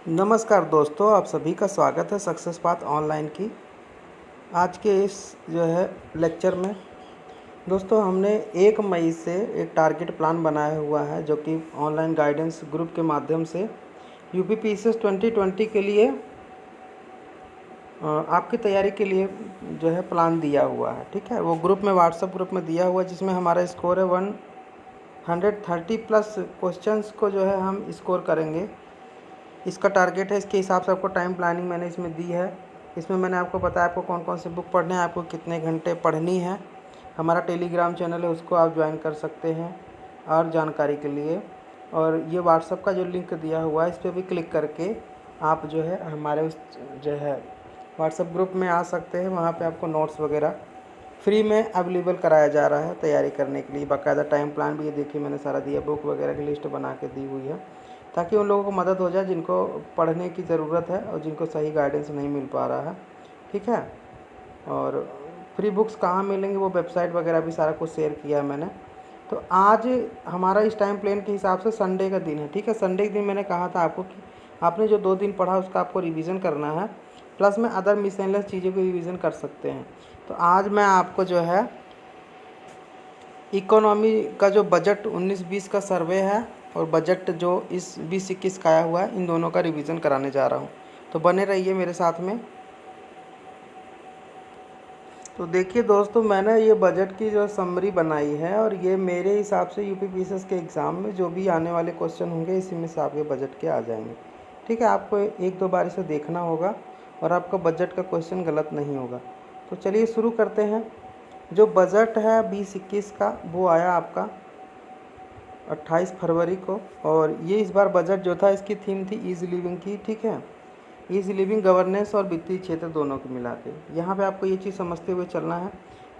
नमस्कार दोस्तों, आप सभी का स्वागत है सक्सेस पाथ ऑनलाइन की। आज के इस जो है लेक्चर में दोस्तों हमने 1 मई से एक टारगेट प्लान बनाया हुआ है जो कि ऑनलाइन गाइडेंस ग्रुप के माध्यम से यूपीपीसीएस 2020 के लिए आपकी तैयारी के लिए जो है प्लान दिया हुआ है। ठीक है, वो ग्रुप में व्हाट्सएप ग्रुप में दिया हुआ है जिसमें हमारा स्कोर है 130 प्लस क्वेश्चंस को जो है हम स्कोर करेंगे। इसका टारगेट है, इसके हिसाब से आपको टाइम प्लानिंग मैंने इसमें दी है। इसमें मैंने आपको बताया आपको कौन कौन से बुक पढ़ने हैं, आपको कितने घंटे पढ़नी है। हमारा टेलीग्राम चैनल है, उसको आप ज्वाइन कर सकते हैं और जानकारी के लिए। और ये व्हाट्सएप का जो लिंक दिया हुआ है इस पर भी क्लिक करके आप जो है हमारे उस जो है व्हाट्सएप ग्रुप में आ सकते हैं। वहाँ पे आपको नोट्स वगैरह फ्री में अवेलेबल कराया जा रहा है तैयारी करने के लिए। बाकायदा टाइम प्लान भी ये देखिए मैंने सारा दिया, बुक वगैरह की लिस्ट बना के दी हुई है ताकि उन लोगों को मदद हो जाए जिनको पढ़ने की ज़रूरत है और जिनको सही गाइडेंस नहीं मिल पा रहा है। ठीक है, और फ्री बुक्स कहाँ मिलेंगे वो वेबसाइट वगैरह भी सारा कुछ शेयर किया है मैंने। तो आज हमारा इस टाइम प्लान के हिसाब से संडे का दिन है। ठीक है, संडे के दिन मैंने कहा था आपको कि आपने जो 2 दिन पढ़ा उसका आपको रिवीजन करना है, प्लस में अदर मिसलेनियस चीज़ों को रिवीजन कर सकते हैं। तो आज मैं आपको जो है इकोनॉमी का जो बजट 19-20 का सर्वे है और बजट जो इस 20-21 का आया हुआ है, इन दोनों का रिवीजन कराने जा रहा हूँ। तो बने रहिए मेरे साथ में। तो देखिए दोस्तों, मैंने ये बजट की जो समरी बनाई है और ये मेरे हिसाब से यूपीपीसीएस के एग्ज़ाम में जो भी आने वाले क्वेश्चन होंगे इसी में से आपके बजट के आ जाएंगे। ठीक है, आपको 1-2 बार इसे देखना होगा और आपका बजट का क्वेश्चन गलत नहीं होगा। तो चलिए शुरू करते हैं। जो बजट है 20-21 का वो आया आपका 28 फरवरी को, और ये इस बार बजट जो था इसकी थीम थी ईज़ लिविंग की। ठीक है, ईज़ लिविंग, गवर्नेंस और वित्तीय क्षेत्र दोनों को मिला के। यहाँ पे आपको ये चीज़ समझते हुए चलना है।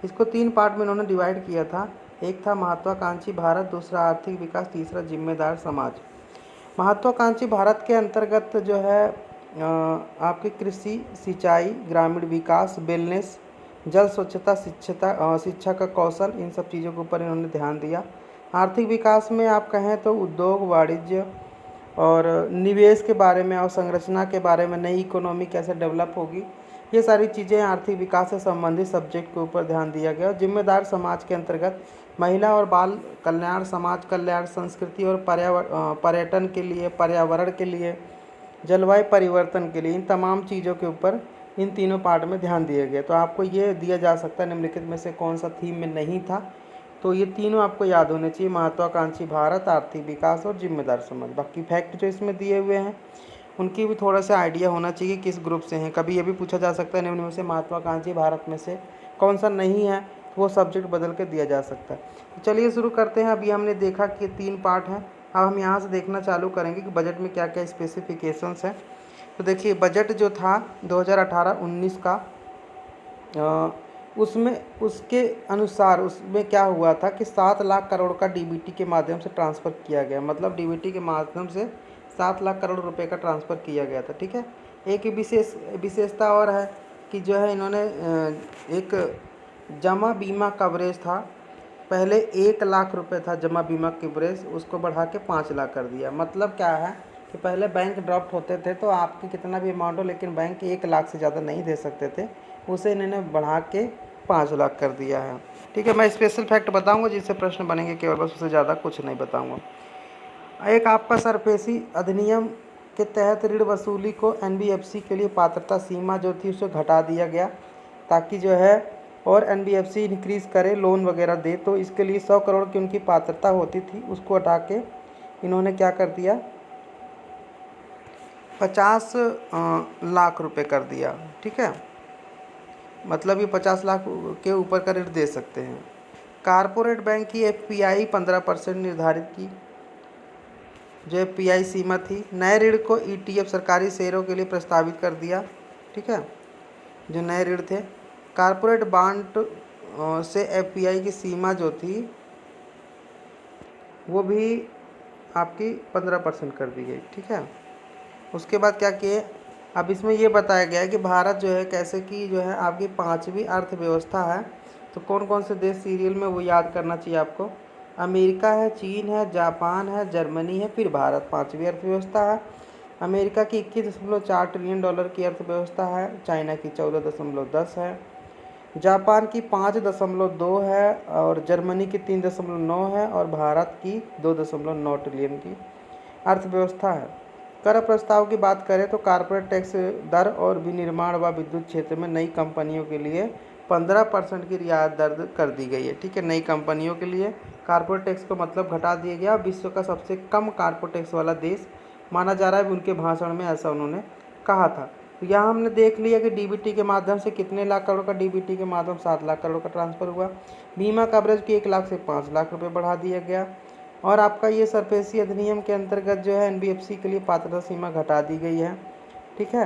इसको 3 पार्ट में इन्होंने डिवाइड किया था। एक था महत्वाकांक्षी भारत, दूसरा आर्थिक विकास, तीसरा जिम्मेदार समाज। महत्वाकांक्षी भारत के अंतर्गत जो है आपकी कृषि, सिंचाई, ग्रामीण विकास, वेलनेस, जल स्वच्छता, शिक्षा का कौशल, इन सब चीज़ों के ऊपर इन्होंने ध्यान दिया। आर्थिक विकास में आप कहें तो उद्योग, वाणिज्य और निवेश के बारे में और संरचना के बारे में, नई इकोनॉमी कैसे डेवलप होगी, ये सारी चीज़ें आर्थिक विकास से संबंधित सब्जेक्ट के ऊपर ध्यान दिया गया। जिम्मेदार समाज के अंतर्गत महिला और बाल कल्याण, समाज कल्याण, संस्कृति और पर्यटन के लिए, पर्यावरण के लिए, जलवायु परिवर्तन के लिए, इन तमाम चीज़ों के ऊपर इन तीनों पार्ट में ध्यान दिया गया। तो आपको ये दिया जा सकता है निम्नलिखित में से कौन सा थीम में नहीं था। तो ये तीनों आपको याद होने चाहिए, महत्वाकांक्षी भारत, आर्थिक विकास और जिम्मेदार समाज। बाकी फैक्ट जो इसमें दिए हुए हैं उनकी भी थोड़ा सा आइडिया होना चाहिए किस ग्रुप से हैं। कभी ये भी पूछा जा सकता है निम्न में से महत्वाकांक्षी भारत में से कौन सा नहीं है, तो वो सब्जेक्ट बदल के दिया जा सकता है। तो चलिए शुरू करते हैं। अभी हमने देखा कि 3 पार्ट हैं, अब हम यहाँ से देखना चालू करेंगे कि बजट में क्या क्या स्पेसिफिकेशंस हैं। तो देखिए बजट जो था 2018-19 का, उसमें उसके अनुसार उसमें क्या हुआ था कि 7 लाख करोड़ का डीबीटी के माध्यम से ट्रांसफ़र किया गया। मतलब डीबीटी के माध्यम से 7 लाख करोड़ रुपए का ट्रांसफ़र किया गया था। ठीक है, एक विशेषता और है कि जो है इन्होंने एक जमा बीमा कवरेज था, पहले 1 लाख रुपए था जमा बीमा कवरेज, उसको बढ़ा के 5 लाख कर दिया। मतलब क्या है कि पहले बैंक ड्राफ्ट होते थे तो आपकी कितना भी अमाउंट हो लेकिन बैंक 1 लाख से ज़्यादा नहीं दे सकते थे, उसे इन्होंने बढ़ा के 5 लाख कर दिया है। ठीक है, मैं स्पेशल फैक्ट बताऊंगा जिससे प्रश्न बनेंगे केवल, बस उससे ज़्यादा कुछ नहीं बताऊंगा। एक आपका सरफेसी अधिनियम के तहत ऋण वसूली को एनबीएफसी के लिए पात्रता सीमा जो थी उसे घटा दिया गया ताकि जो है और एनबीएफसी इंक्रीज़ करे, लोन वगैरह दे। तो इसके लिए 100 करोड़ की उनकी पात्रता होती थी, उसको हटा के इन्होंने क्या कर दिया, 50 लाख रुपए कर दिया। ठीक है, मतलब ये 50 लाख के ऊपर का ऋण दे सकते हैं। कारपोरेट बैंक की एफपीआई 15% निर्धारित की, जो एफपीआई सीमा थी। नए ऋण को ईटीएफ सरकारी शेयरों के लिए प्रस्तावित कर दिया। ठीक है, जो नए ऋण थे। कारपोरेट बांड से एफपीआई की सीमा जो थी वो भी आपकी 15% कर दी गई। ठीक है, उसके बाद क्या किए, अब इसमें ये बताया गया है कि भारत जो है कैसे कि जो है आपकी 5वीं अर्थव्यवस्था है। तो कौन कौन से देश सीरियल में वो याद करना चाहिए आपको, अमेरिका है, चीन है, जापान है, जर्मनी है, फिर भारत 5वीं अर्थव्यवस्था है। अमेरिका की 21.4 ट्रिलियन डॉलर की अर्थव्यवस्था है, चाइना की 14.10 है, जापान की 5.2 है और जर्मनी की 3.9 है और भारत की 2.9 ट्रिलियन की अर्थव्यवस्था है। कर प्रस्ताव की बात करें तो कॉर्पोरेट टैक्स दर और विनिर्माण व विद्युत क्षेत्र में नई कंपनियों के लिए 15% की रियायत दर कर दी गई है। ठीक है, नई कंपनियों के लिए कॉर्पोरेट टैक्स को मतलब घटा दिया गया। विश्व का सबसे कम कॉर्पोरेट टैक्स वाला देश माना जा रहा है, उनके भाषण में ऐसा उन्होंने कहा था। तो यहाँ हमने देख लिया कि डीबीटी के माध्यम से कितने लाख करोड़ का, डीबीटी के माध्यम 7 लाख करोड़ का ट्रांसफर हुआ। बीमा कवरेज की 1 लाख से 5 लाख रुपए बढ़ा दिया गया। और आपका ये सरफेसी अधिनियम के अंतर्गत जो है एनबीएफसी के लिए पात्रता सीमा घटा दी गई है। ठीक है,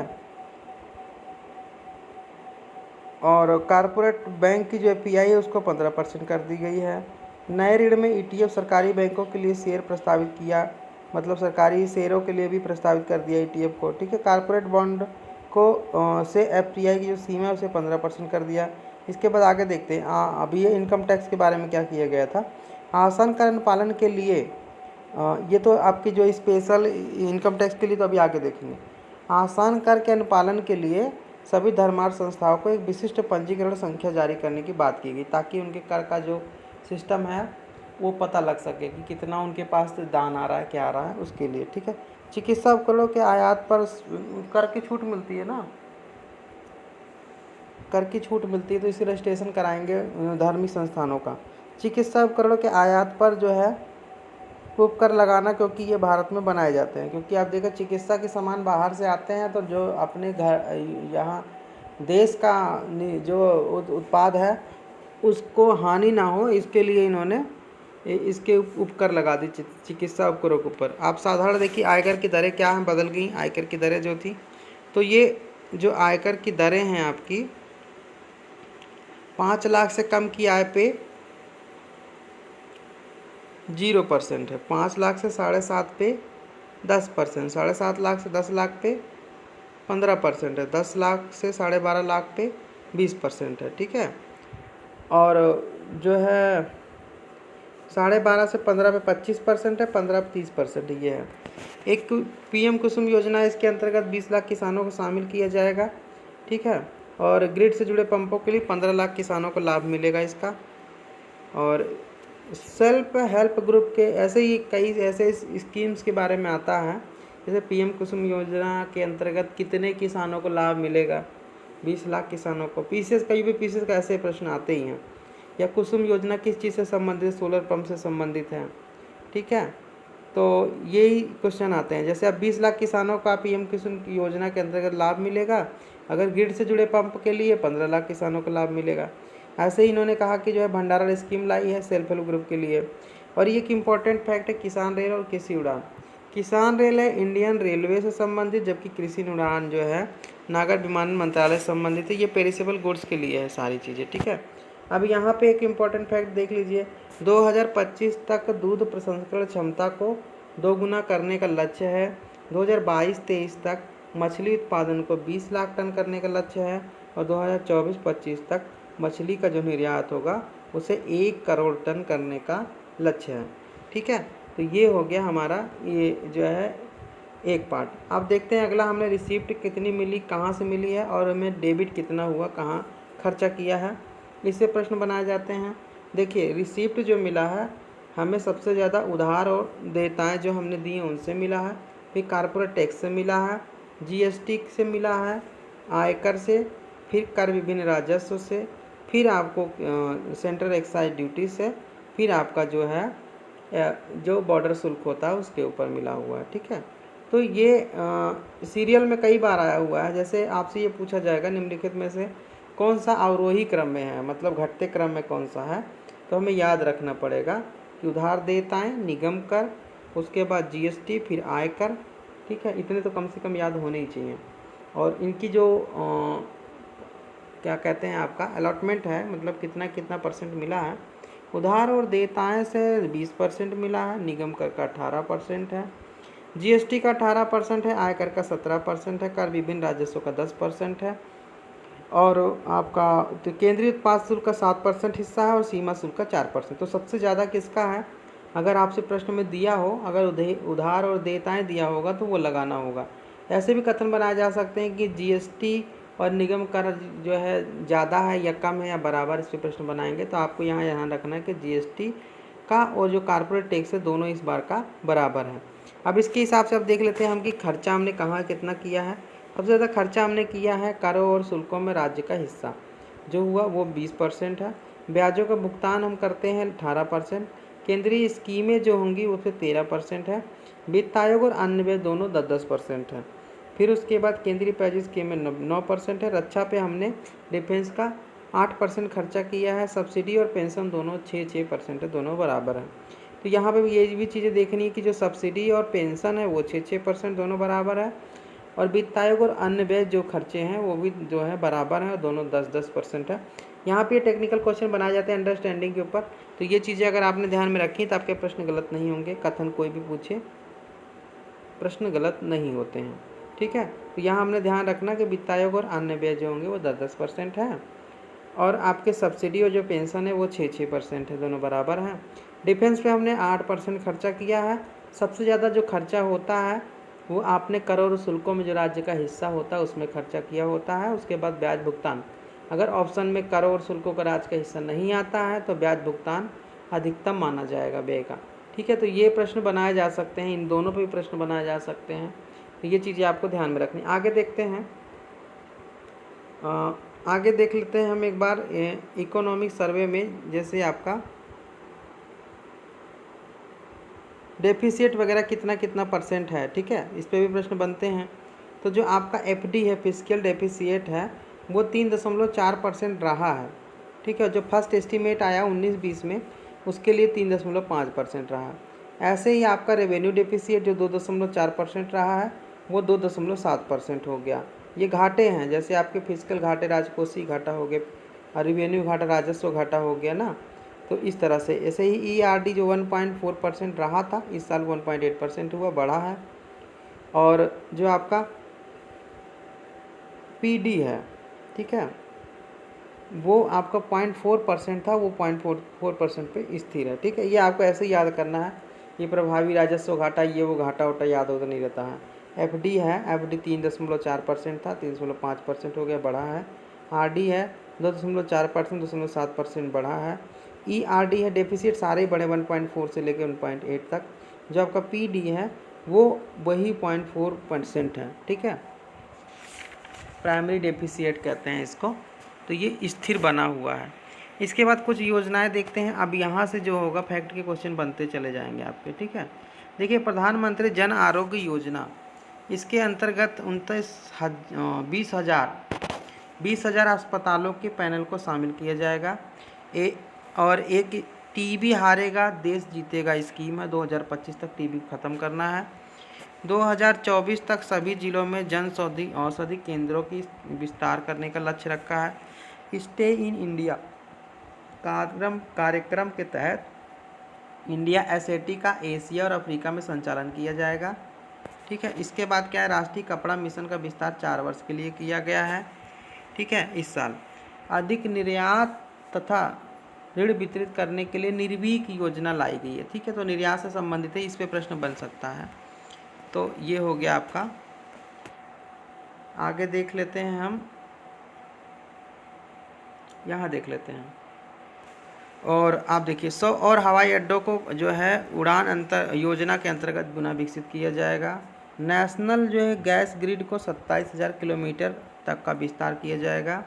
और कॉरपोरेट बैंक की जो पीआई है उसको 15% कर दी गई है। नए ऋण में ईटीएफ सरकारी बैंकों के लिए शेयर प्रस्तावित किया, मतलब सरकारी शेयरों के लिए भी प्रस्तावित कर दिया ईटीएफ को। ठीक है, कॉरपोरेट बॉन्ड को से एफटीआई की जो सीमा है उसे 15% कर दिया। इसके बाद आगे देखते हैं अभी ये इनकम टैक्स के बारे में क्या किया गया था। आसान कर अनुपालन के लिए ये तो आपकी जो स्पेशल इनकम टैक्स के लिए तो अभी आगे देखेंगे। आसान कर के अनुपालन के लिए सभी धर्मार्थ संस्थाओं को एक विशिष्ट पंजीकरण संख्या जारी करने की बात की गई, ताकि उनके कर का जो सिस्टम है वो पता लग सके कि कितना उनके पास दान आ रहा है, क्या आ रहा है, उसके लिए। ठीक है, चिकित्सा उपकरणों के आयात पर कर की छूट मिलती है ना, कर की छूट मिलती है, तो इसे रजिस्ट्रेशन कराएंगे धार्मिक संस्थानों का। चिकित्सा उपकरणों के आयात पर जो है उपकर लगाना, क्योंकि ये भारत में बनाए जाते हैं। क्योंकि आप देखो चिकित्सा के सामान बाहर से आते हैं, तो जो अपने घर यहाँ देश का जो उत्पाद है उसको हानि ना हो, इसके लिए इन्होंने इसके उपकर लगा दी चिकित्सा उपकरणों के ऊपर। आप साधारण देखिए आयकर की दरें क्या हैं, बदल गई आयकर की दरें जो थी। तो ये जो आयकर की दरें हैं आपकी 5 लाख से कम की आय पे 0% है, 5 लाख से 7.5 पे 10%, 7.5 लाख से 10 लाख पे 15% है, 10 लाख से 12.5 लाख पे 20% है। ठीक है, और जो है 12.5 से 15 पे 25% है, 15 पे 30% ये है। एक पीएम कुसुम योजना है, इसके अंतर्गत 20 लाख किसानों को शामिल किया जाएगा। ठीक है, और ग्रिड से जुड़े पंपों के लिए 15 लाख किसानों को लाभ मिलेगा इसका। और सेल्फ हेल्प ग्रुप के ऐसे ही कई ऐसे स्कीम्स के बारे में आता है, जैसे पीएम कुसुम योजना के अंतर्गत कितने किसानों को लाभ मिलेगा, 20 लाख किसानों को। पीसेस कई भी पीसेस का ऐसे प्रश्न आते ही हैं। या कुसुम योजना किस चीज़ से संबंधित, सोलर पंप से संबंधित है। ठीक है, तो यही क्वेश्चन आते हैं। जैसे अब 20 लाख किसानों का पीएम कुसुम योजना के अंतर्गत लाभ मिलेगा, अगर ग्रिड से जुड़े पंप के लिए 15 लाख किसानों को लाभ मिलेगा। ऐसे ही इन्होंने कहा कि जो है भंडारण स्कीम लाई है सेल्फ हेल्प ग्रुप के लिए। और ये एक इम्पॉर्टेंट फैक्ट है, किसान रेल और कृषि उड़ान। किसान रेल है इंडियन रेलवे से संबंधित, जबकि कृषि उड़ान जो है नागर विमानन मंत्रालय से संबंधित है। ये पेरिसेबल गुड्स के लिए है सारी चीज़ें। ठीक है, अब यहाँ पे एक इम्पॉर्टेंट फैक्ट देख लीजिए, 2025 तक दूध प्रसंस्करण क्षमता को 2 गुना करने का लक्ष्य है। 2022-23 तक मछली उत्पादन को 20 लाख टन करने का लक्ष्य है। और 2024-25 तक मछली का जो निर्यात होगा उसे 1 करोड़ टन करने का लक्ष्य है। ठीक है, तो ये हो गया हमारा ये जो है एक पार्ट। अब देखते हैं अगला, हमने रिसिप्ट कितनी मिली, कहाँ से मिली है, और हमें डेबिट कितना हुआ, कहाँ खर्चा किया है, इससे प्रश्न बनाए जाते हैं। देखिए रिसिप्ट जो मिला है हमें सबसे ज़्यादा उधार और देयताएँ जो हमने दी हैं उनसे मिला है, फिर कॉर्पोरेट टैक्स से मिला है, जीएसटी से मिला है, आयकर से, फिर कर विभिन्न राजस्व से, फिर आपको सेंट्रल एक्साइज ड्यूटी से, फिर आपका जो है जो बॉर्डर शुल्क होता है उसके ऊपर मिला हुआ है। ठीक है, तो ये सीरियल में कई बार आया हुआ है। जैसे आपसे ये पूछा जाएगा निम्नलिखित में से कौन सा अवरोही क्रम में है, मतलब घटते क्रम में कौन सा है, तो हमें याद रखना पड़ेगा कि उधार देयताएँ, निगम कर, उसके बाद जीएसटी, फिर आयकर। ठीक है, इतने तो कम से कम याद होने ही चाहिए। और इनकी जो क्या कहते हैं आपका अलॉटमेंट है, मतलब कितना कितना परसेंट मिला है। उधार और देयताएँ से 20% मिला है, निगम कर का 18% है, जीएसटी का 18% है, आयकर का 17% है, कर विभिन्न राजस्व का 10% है, और आपका तो केंद्रीय उत्पाद शुल्क का 7% हिस्सा है, और सीमा शुल्क का 4%। तो सबसे ज़्यादा किसका है, अगर आपसे प्रश्न में दिया हो, अगर उधार और देयताएँ दिया होगा तो वो लगाना होगा। ऐसे भी कथन बनाए जा सकते हैं कि जीएसटी और निगम कर जो है ज़्यादा है या कम है या बराबर, इस पर प्रश्न बनाएंगे। तो आपको यहाँ ध्यान रखना है कि जीएसटी का और जो कॉर्पोरेट टैक्स है दोनों इस बार का बराबर है। अब इसके हिसाब से अब देख लेते हैं हम कि खर्चा हमने कहाँ कितना किया है। सबसे ज़्यादा खर्चा हमने किया है करों और शुल्कों में राज्य का हिस्सा जो हुआ वो 20% है। ब्याजों का भुगतान हम करते हैं 18%। केंद्रीय स्कीमें जो होंगी उस पर 13% है। वित्त आयोग और अन्य व्यय दोनों 10% है। फिर उसके बाद केंद्रीय प्रायोजित स्कीम में 9% है। रक्षा पे हमने डिफेंस का 8% खर्चा किया है। सब्सिडी और पेंशन दोनों 6% है, दोनों बराबर हैं। तो यहाँ पे ये भी चीज़ें देखनी है कि जो सब्सिडी और पेंशन है वो 6% दोनों बराबर है, और वित्त आयोग और अन्य व्यय जो खर्चे हैं वो भी जो है बराबर हैं और दोनों 10% है। यहाँ पे टेक्निकल क्वेश्चन बनाए जाते हैं अंडरस्टैंडिंग के ऊपर। तो ये चीज़ें अगर आपने ध्यान में रखी तो आपके प्रश्न गलत नहीं होंगे। कथन कोई भी पूछे प्रश्न गलत नहीं होते हैं, ठीक है। तो यहाँ हमने ध्यान रखना कि वित्त आयोग और अन्य व्यय जो होंगे वो 10% है, और आपके सब्सिडी और जो पेंशन है वो 6% है, दोनों बराबर हैं। डिफेंस पे हमने 8% खर्चा किया है। सबसे ज़्यादा जो खर्चा होता है वो आपने कर और शुल्कों में जो राज्य का हिस्सा होता है उसमें खर्चा किया होता है। उसके बाद ब्याज भुगतान, अगर ऑप्शन में कर और शुल्कों का राज्य का हिस्सा नहीं आता है तो ब्याज भुगतान अधिकतम माना जाएगा व्यय का, ठीक है। तो ये प्रश्न बनाए जा सकते हैं, इन दोनों पे भी प्रश्न बनाए जा सकते हैं। तो ये चीज़ें आपको ध्यान में रखनी। आगे देखते हैं, आगे देख लेते हैं हम एक बार इकोनॉमिक सर्वे में, जैसे आपका डेफिसिट वगैरह कितना कितना परसेंट है, ठीक है, इस पे भी प्रश्न बनते हैं। तो जो आपका एफडी है, फिस्कल डेफिसिट है, वो 3.4% रहा है, ठीक है। जो फर्स्ट एस्टीमेट आया 19-20 में उसके लिए 3.5% रहा। ऐसे ही आपका रेवेन्यू डेफिसिट जो 2.4% रहा है वो 2.7% हो गया। ये घाटे हैं, जैसे आपके फिस्कल घाटे राजकोषीय घाटा हो गए, और रेवेन्यू घाटा राजस्व घाटा हो गया ना। तो इस तरह से ऐसे ही ईआरडी जो 1.4% रहा था इस साल 1.8% हुआ, बढ़ा है। और जो आपका पीडी है, ठीक है, वो आपका 0.4% था, वो 0.44% पे स्थिर है, ठीक है। ये आपको ऐसे ही याद करना है, ये प्रभावी राजस्व घाटा, ये वो घाटा वोटा याद होता नहीं रहता है। एफडी है, एफडी 3.4% था, 3.5% हो गया, बढ़ा है। आरडी है 2.4%, 2.7% बढ़ा है। ईआरडी है, डेफिसिट सारे ही बढ़े 1.4 से लेकर 1.8 तक। जो आपका पीडी है वो वही 0.4% है, ठीक है, प्राइमरी डेफिसिट कहते हैं इसको। तो ये स्थिर बना हुआ है। इसके बाद कुछ योजनाएं देखते हैं। अब यहाँ से जो होगा फैक्ट के क्वेश्चन बनते चले जाएंगे आपके, ठीक है। देखिए, प्रधानमंत्री जन आरोग्य योजना, इसके अंतर्गत 20,000 अस्पतालों के पैनल को शामिल किया जाएगा। और एक टीबी हारेगा देश जीतेगा स्कीम है, 2025 तक टीबी ख़त्म करना है। 2024 तक सभी जिलों में जन औषधि केंद्रों की विस्तार करने का लक्ष्य रखा है। स्टे इन इंडिया कार्यक्रम के तहत इंडिया एसएटी का एशिया और अफ्रीका में संचालन किया जाएगा, ठीक है। इसके बाद क्या है, राष्ट्रीय कपड़ा मिशन का विस्तार 4 वर्ष के लिए किया गया है, ठीक है। इस साल अधिक निर्यात तथा ऋण वितरित करने के लिए निर्वीक योजना लाई गई है, ठीक है। तो निर्यात से संबंधित है, इस पे प्रश्न बन सकता है। तो ये हो गया आपका। आगे देख लेते हैं हम, यहाँ देख लेते हैं। और आप देखिए 100 और हवाई अड्डों को जो है उड़ान योजना के अंतर्गत पुनः विकसित किया जाएगा। नेशनल जो है गैस ग्रिड को 27,000 किलोमीटर तक का विस्तार किया जाएगा।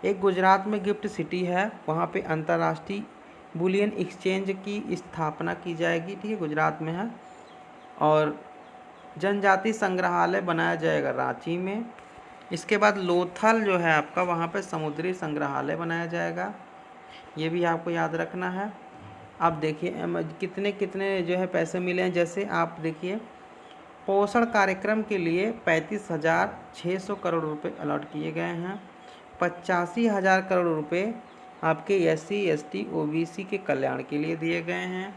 एक गुजरात में गिफ्ट सिटी है, वहाँ पे अंतर्राष्ट्रीय बुलियन एक्सचेंज की स्थापना की जाएगी, ठीक है, गुजरात में है। और जनजाति संग्रहालय बनाया जाएगा रांची में। इसके बाद लोथल जो है आपका, वहाँ पे समुद्री संग्रहालय बनाया जाएगा, ये भी आपको याद रखना है। अब देखिए कितने कितने जो है पैसे मिले हैं। जैसे आप देखिए, पोषण कार्यक्रम के लिए 35,600 करोड़ रुपए अलॉट किए गए हैं। 85,000 करोड़ रुपए आपके SC ST OBC के कल्याण के लिए दिए गए हैं,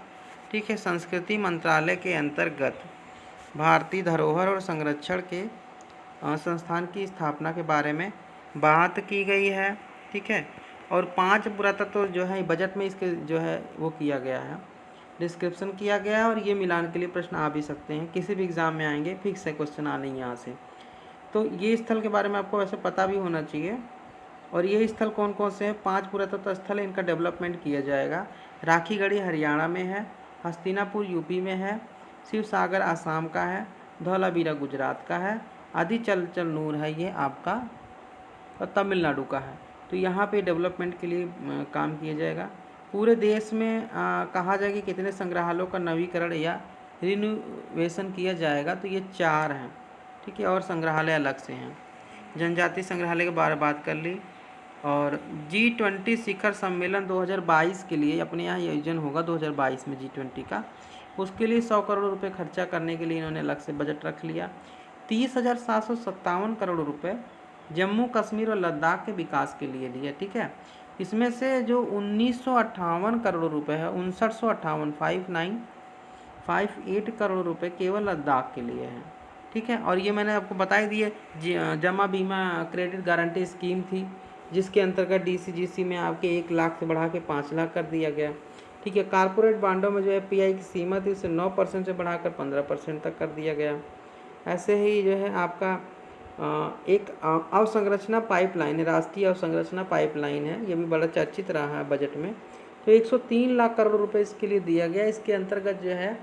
ठीक है। संस्कृति मंत्रालय के अंतर्गत भारतीय धरोहर और संरक्षण के संस्थान की स्थापना के बारे में बात की गई है, ठीक है। और 5 पुरातत्व जो है बजट में इसके जो है वो किया गया है, डिस्क्रिप्शन किया गया है। और ये मिलान के लिए प्रश्न आ भी सकते हैं, किसी भी एग्ज़ाम में आएंगे, फिक्स है क्वेश्चन आने यहाँ से। तो ये स्थल के बारे में आपको वैसे पता भी होना चाहिए। और ये स्थल कौन कौन से हैं? 5 पुरातत्व स्थल है, इनका डेवलपमेंट किया जाएगा। राखीगढ़ी हरियाणा में है, हस्तिनापुर यूपी में है, शिव सागर आसाम का है, धौलावीरा गुजरात का है, आदिचलचल है ये आपका तमिलनाडु का है। तो यहाँ पे डेवलपमेंट के लिए काम किया जाएगा। पूरे देश में कहा जाए कि कितने संग्रहालयों का नवीकरण या रिनोवेशन किया जाएगा, तो ये 4 हैं, ठीक है। और संग्रहालय अलग से हैं। जनजातीय संग्रहालय के बारे में बात कर ली। और G20 शिखर सम्मेलन 2022 के लिए अपने यहाँ आयोजन होगा 2022 में G20 का। उसके लिए 100 करोड़ रुपए खर्चा करने के लिए इन्होंने अलग से बजट रख लिया। 30,757 करोड़ रुपए जम्मू कश्मीर और लद्दाख के विकास के लिए लिया, ठीक है। इसमें से जो 1958 करोड़ रुपए है, 5958 करोड़ रुपए केवल लद्दाख के लिए हैं, ठीक है। और ये मैंने आपको बता ही दिए, जमा बीमा क्रेडिट गारंटी स्कीम थी, जिसके अंतर्गत DCGC में आपके 1 लाख से बढ़ा के 5 लाख कर दिया गया, ठीक है। कारपोरेट बांडों में जो है PI की सीमा थी उसे 9% से बढ़ाकर 15% तक कर दिया गया। ऐसे ही जो है आपका एक अवसंरचना पाइपलाइन है, राष्ट्रीय अवसंरचना पाइपलाइन है, ये भी बड़ा चर्चित रहा है बजट में। तो 103 लाख करोड़ रुपए इसके लिए दिया गया। इसके अंतर्गत जो है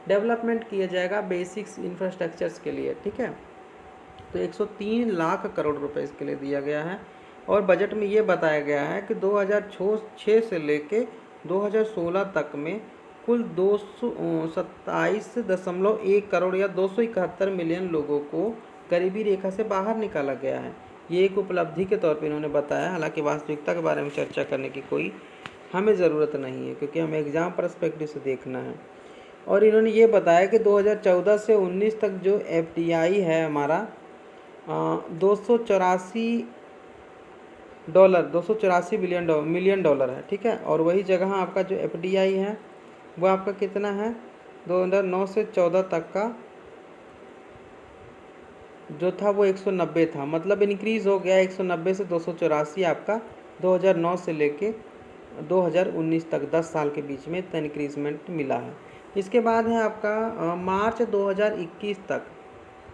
डेवलपमेंट किया जाएगा बेसिक्स इंफ्रास्ट्रक्चर्स के लिए, ठीक है। तो 103 लाख करोड़ रुपए इसके लिए दिया गया है। और बजट में ये बताया गया है कि 2006 से लेके 2016 तक में कुल 227.1 करोड़ या 271 मिलियन लोगों को गरीबी रेखा से बाहर निकाला गया है। ये एक उपलब्धि के तौर पे इन्होंने बताया। हालांकि वास्तविकता के बारे में चर्चा करने की कोई हमें ज़रूरत नहीं है, क्योंकि हमें एग्ज़ाम पर्सपेक्टिव से देखना है। और इन्होंने ये बताया कि 2014 से 19 तक जो FDI है हमारा 284 मिलियन डॉलर है, ठीक है। और वही जगह आपका जो FDI है वो आपका कितना है, 2009 से 14 तक का जो था वो 190 था, मतलब इंक्रीज़ हो गया 190 से 284 आपका 2009 से लेके 2019 तक 10 साल के बीच में इतना इंक्रीजमेंट मिला है। इसके बाद है आपका मार्च 2021 तक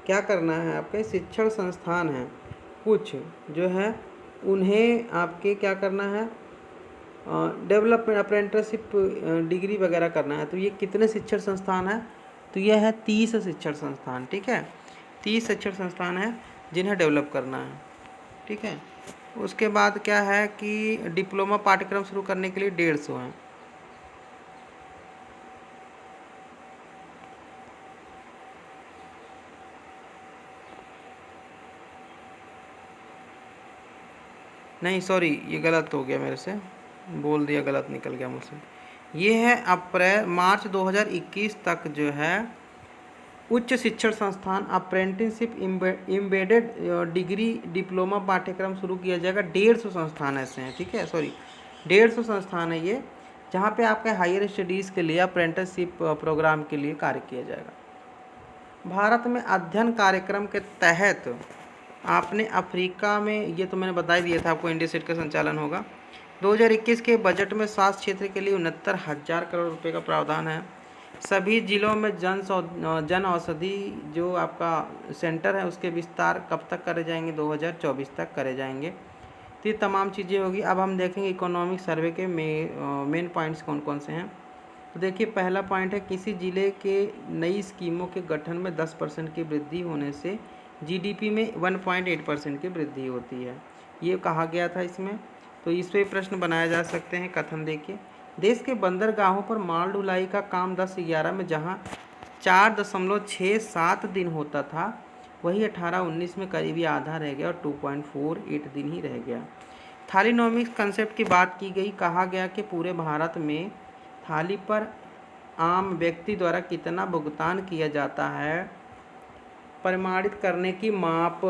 क्या करना है, आपके शिक्षण संस्थान हैं कुछ जो है उन्हें आपके क्या करना है, डेवलपमेंट अप्रेंटिसशिप डिग्री वगैरह करना है। तो ये कितने शिक्षण संस्थान हैं, तो ये है 30 शिक्षण संस्थान, ठीक है। 30 शिक्षण संस्थान हैं जिन्हें डेवलप करना है, ठीक है। उसके बाद क्या है कि डिप्लोमा पाठ्यक्रम शुरू करने के लिए 150 हैं। नहीं सॉरी, ये गलत हो गया मेरे से, बोल दिया, गलत निकल गया मुझसे। ये है मार्च 2021 तक जो है उच्च शिक्षण संस्थान अप्रेंटिसशिप एम्बेडेड डिग्री डिप्लोमा पाठ्यक्रम शुरू किया जाएगा। 150 संस्थान ऐसे हैं, ठीक है, सॉरी 150 संस्थान है ये, जहाँ पे आपके हायर स्टडीज़ के लिए अप्रेंटिसशिप प्रोग्राम के लिए कार्य किया जाएगा। भारत में अध्ययन कार्यक्रम के तहत आपने अफ्रीका में, ये तो मैंने बता ही दिया था आपको, इंडिया सेट का संचालन होगा। 2021 के बजट में स्वास्थ्य क्षेत्र के लिए 69,000 करोड़ रुपए का प्रावधान है। सभी जिलों में जन औषधि जो आपका सेंटर है उसके विस्तार कब तक करे जाएंगे, 2024 तक करे जाएंगे। तो ये तमाम चीज़ें होगी। अब हम देखेंगे इकोनॉमिक सर्वे के मेन पॉइंट्स कौन कौन से हैं। तो देखिए पहला पॉइंट है, किसी जिले के नई स्कीमों के गठन में 10% की वृद्धि होने से GDP में 1.8% की वृद्धि होती है, ये कहा गया था इसमें। तो इस पर प्रश्न बनाए जा सकते हैं। कथन देखिए, देश के बंदरगाहों पर माल ढुलाई का काम 10-11 में जहां 4.67 दिन होता था, वही 18-19 में करीबी आधा रह गया और 2.48 दिन ही रह गया। थालीनॉमिक्स कंसेप्ट की बात की गई, कहा गया कि पूरे भारत में थाली पर आम व्यक्ति द्वारा कितना भुगतान किया जाता है, परिमाणित करने की माप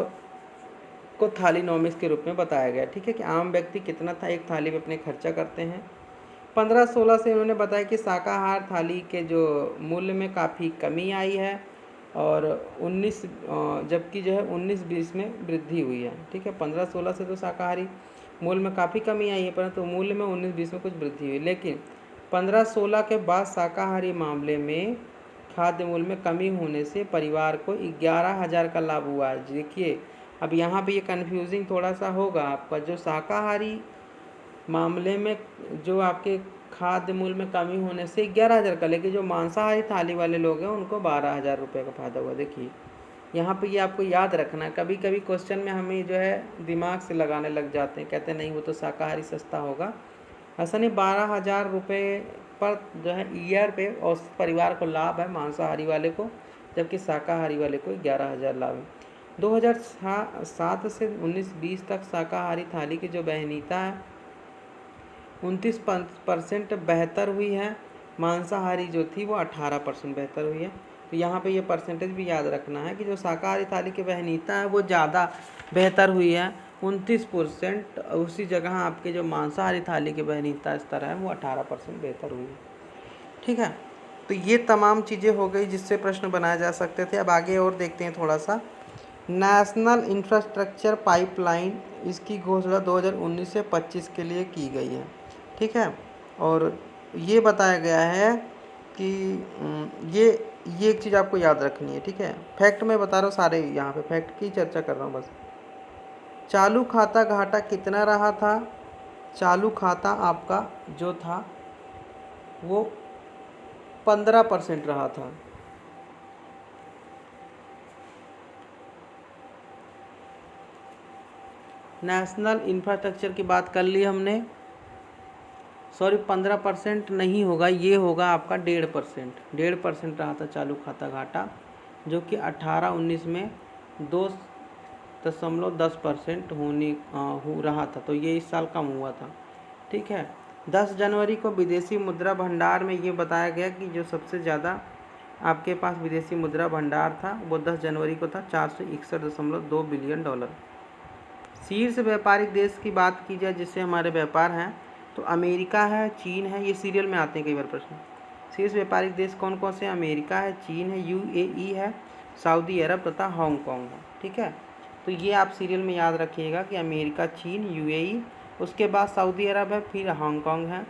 को थालीनॉमिक्स के रूप में बताया गया, ठीक है, कि आम व्यक्ति कितना था एक थाली पे अपने खर्चा करते हैं। 15-16 से उन्होंने बताया कि शाकाहार थाली के जो मूल्य में काफ़ी कमी आई है, और 19 जबकि जो है 19-20 में वृद्धि हुई है, ठीक है। 15-16 से तो शाकाहारी मूल्य में काफ़ी कमी आई है, परंतु मूल्य में 19-20 में कुछ वृद्धि हुई। लेकिन 15-16 के बाद शाकाहारी मामले में खाद्य मूल्य में कमी होने से परिवार को 11,000 का लाभ हुआ है। देखिए अब यहाँ पे ये कन्फ्यूजिंग थोड़ा सा होगा आपका, जो शाकाहारी मामले में जो आपके खाद्य मूल्य में कमी होने से 11,000 का, लेकिन जो मांसाहारी थाली वाले लोग हैं उनको 12,000 रुपये का फ़ायदा हुआ। देखिए यहाँ पे ये आपको याद रखना है। कभी कभी क्वेश्चन में हमें जो है दिमाग से लगाने लग जाते हैं, कहते हैं नहीं वो तो शाकाहारी सस्ता होगा। ऐसा नहीं, 12,000 रुपये पर जो है ईयर पे और परिवार को लाभ है मांसाहारी वाले को, जबकि शाकाहारी वाले को 11,000 लाभ है। 2007 से 19-20 तक शाकाहारी थाली की जो बहनीयता है 29% बेहतर हुई है, मांसाहारी जो थी वो 18% बेहतर हुई है। तो यहाँ पे ये परसेंटेज भी याद रखना है कि जो शाकाहारी थाली की बहनीयता है वो ज़्यादा बेहतर हुई है 29%, उसी जगह आपके जो मांसाहारी थाली की बहनीयता स्तर है वो 18% बेहतर हुई है। ठीक है, तो ये तमाम चीज़ें हो गई जिससे प्रश्न बनाए जा सकते थे। अब आगे और देखते हैं थोड़ा सा। नेशनल इंफ्रास्ट्रक्चर पाइपलाइन, इसकी घोषणा 2019 से 25 के लिए की गई है। ठीक है, और ये बताया गया है कि ये एक चीज़ आपको याद रखनी है। ठीक है, फैक्ट मैं बता रहा हूँ, सारे यहाँ पे फैक्ट की चर्चा कर रहा हूँ बस। चालू खाता घाटा कितना रहा था? चालू खाता आपका जो था वो 15% रहा था। नेशनल इंफ्रास्ट्रक्चर की बात कर ली हमने, सॉरी 15% नहीं होगा, ये होगा आपका 1.5%। 1.5% रहा था चालू खाता घाटा, जो कि 18-19 में 2.10% हो रहा था, तो ये इस साल कम हुआ था। ठीक है, 10 जनवरी को विदेशी मुद्रा भंडार में ये बताया गया कि जो सबसे ज़्यादा आपके पास विदेशी मुद्रा भंडार था वो 10 जनवरी को था, 461.2 बिलियन डॉलर। शीर्ष व्यापारिक देश की बात की जाए जिससे हमारे व्यापार हैं, तो अमेरिका है, चीन है, ये सीरियल में आते हैं कई बार प्रश्न। शीर्ष व्यापारिक देश कौन कौन से? अमेरिका है, चीन है, यूएई है, सऊदी अरब तथा हांगकांग है। ठीक है, तो ये आप सीरियल में याद रखिएगा कि अमेरिका, चीन, यूएई, उसके बाद सऊदी अरब है, फिर हांगकांग है,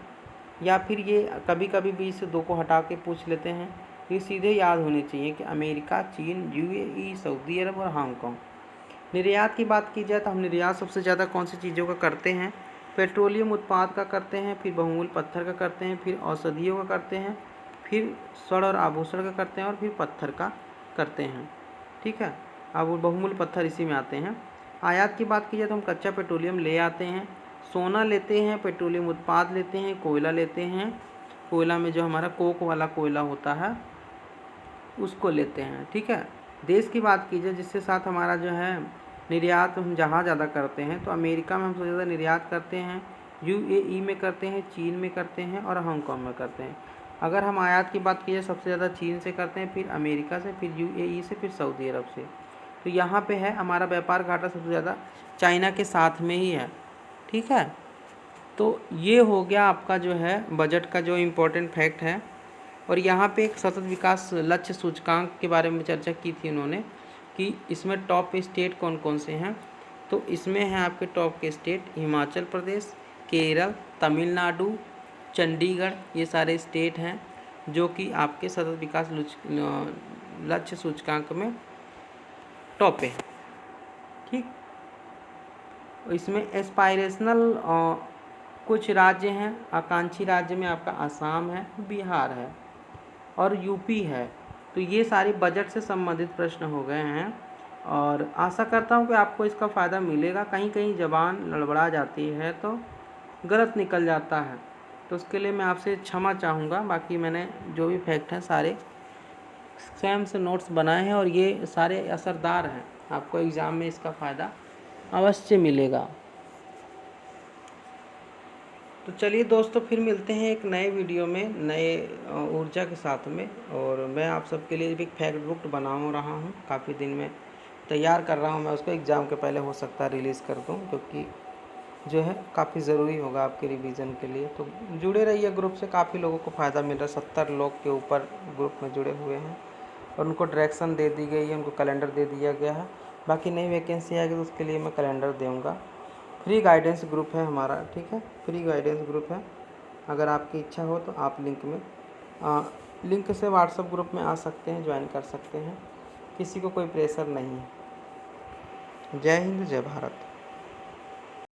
या फिर ये कभी कभी भी इस दो को हटा के पूछ लेते हैं। ये सीधे याद होने चाहिए कि अमेरिका, चीन, यूएई, सऊदी अरब और हांगकांग। निर्यात की बात की जाए तो हम निर्यात सबसे ज़्यादा कौन सी चीज़ों का करते हैं? पेट्रोलियम उत्पाद का करते हैं, फिर बहुमूल्य पत्थर का करते हैं, फिर औषधियों का करते हैं, फिर स्वर्ण और आभूषण का करते हैं, और फिर पत्थर का करते हैं। ठीक है, अब बहुमूल्य पत्थर इसी में आते हैं। आयात की बात की जाए तो हम कच्चा पेट्रोलियम ले आते हैं, सोना लेते हैं, पेट्रोलियम उत्पाद लेते हैं, कोयला लेते हैं, कोयला में जो हमारा कोक वाला कोयला होता है उसको लेते हैं। ठीक है, देश की बात की जाए जिसके साथ हमारा जो है निर्यात हम जहाँ ज़्यादा करते हैं, तो अमेरिका में हम सबसे ज़्यादा निर्यात करते हैं, यूएई में करते हैं, चीन में करते हैं और हांगकांग में करते हैं। अगर हम आयात की बात की जाए सबसे ज़्यादा चीन से करते हैं, फिर अमेरिका से, फिर यूएई से, फिर सऊदी अरब से। तो यहाँ पे है हमारा व्यापार घाटा सबसे ज़्यादा चाइना के साथ में ही है। ठीक है, तो ये हो गया आपका जो है बजट का जो इम्पोर्टेंट फैक्ट है। और यहाँ पे एक सतत विकास लक्ष्य सूचकांक के बारे में चर्चा की थी उन्होंने कि इसमें टॉप स्टेट कौन कौन से हैं। तो इसमें हैं आपके टॉप के स्टेट हिमाचल प्रदेश, केरल, तमिलनाडु, चंडीगढ़, ये सारे स्टेट हैं जो कि आपके सतत विकास लक्ष्य सूचकांक में टॉप पे हैं। ठीक, इसमें एस्पायरेशनल कुछ राज्य हैं, आकांक्षी राज्य में आपका आसाम है, बिहार है और यूपी है। तो ये सारे बजट से संबंधित प्रश्न हो गए हैं और आशा करता हूँ कि आपको इसका फ़ायदा मिलेगा। कहीं कहीं ज़बान लड़बड़ा जाती है तो गलत निकल जाता है, तो उसके लिए मैं आपसे क्षमा चाहूँगा। बाकी मैंने जो भी फैक्ट हैं सारे स्वयं से नोट्स बनाए हैं और ये सारे असरदार हैं, आपको एग्ज़ाम में इसका फ़ायदा अवश्य मिलेगा। तो चलिए दोस्तों, फिर मिलते हैं एक नए वीडियो में नए ऊर्जा के साथ में। और मैं आप सबके लिए भी फैक्ट बुक बना रहा हूँ, काफ़ी दिन में तैयार कर रहा हूँ मैं उसको, एग्ज़ाम के पहले हो सकता है रिलीज़ कर दूँ, क्योंकि जो है काफ़ी ज़रूरी होगा आपके रिवीजन के लिए। तो जुड़े रहिए ग्रुप से, काफ़ी लोगों को फ़ायदा मिल रहा है। 70 लोग के ऊपर ग्रुप में जुड़े हुए हैं और उनको डायरेक्शन दे दी गई है, उनको कैलेंडर दे दिया गया है। बाकी नई वैकेंसी आएगी तो उसके लिए मैं कैलेंडर दूँगा। फ्री गाइडेंस ग्रुप है हमारा, ठीक है, फ्री गाइडेंस ग्रुप है। अगर आपकी इच्छा हो तो आप लिंक में लिंक से व्हाट्सएप ग्रुप में आ सकते हैं, ज्वाइन कर सकते हैं, किसी को कोई प्रेशर नहीं है। जय हिंद, जय भारत।